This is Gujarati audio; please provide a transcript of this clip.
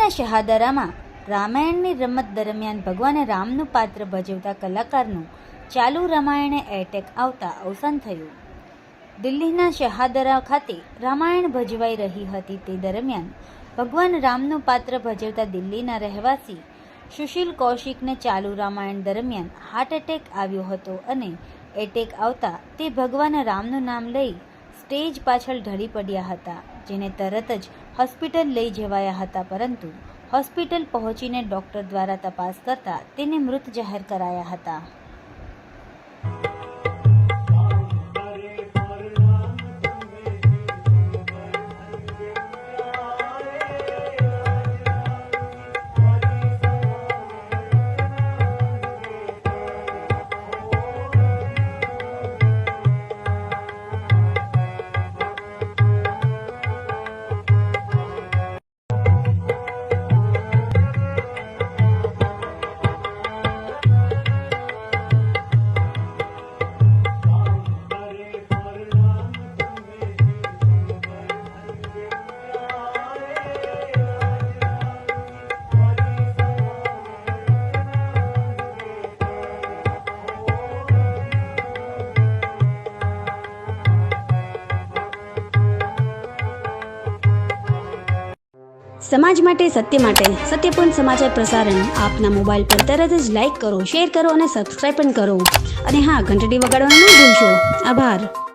દિલ્હીના શહાદરામાં રામાયણની રમત દરમિયાન ભગવાન રામનું પાત્ર ભજવતા કલાકારનું ચાલુ રામાયણે એટેક આવતા અવસાન થયું. દિલ્હીના શહાદરા ખાતે રામાયણ ભજવાઈ રહી હતી તે દરમિયાન ભગવાન રામનું પાત્ર ભજવતા દિલ્હીના રહેવાસી સુશીલ કૌશિકને ચાલુ રામાયણ દરમિયાન હાર્ટ એટેક આવ્યો હતો અને એટેક આવતા તે ભગવાન રામનું નામ લઈ સ્ટેજ પાછળ ઢળી પડ્યા હતા, જેને તરત જ હોસ્પિટલ લઈ જવાયા હતા, પરંતુ હોસ્પિટલ પહોંચીને ડોક્ટર દ્વારા તપાસ કરતા તેને મૃત જાહેર કરાયા હતા. સમાજ માટે, સત્ય માટે, સત્યપૂર્ણ સમાચાર પ્રસારણ આપના મોબાઈલ પર તરત જ લાઈક કરો, શેર કરો અને સબસ્ક્રાઈબ પણ કરો. અને હા, ઘંટડી વગાડવાનું ન ભૂલશો. આભાર.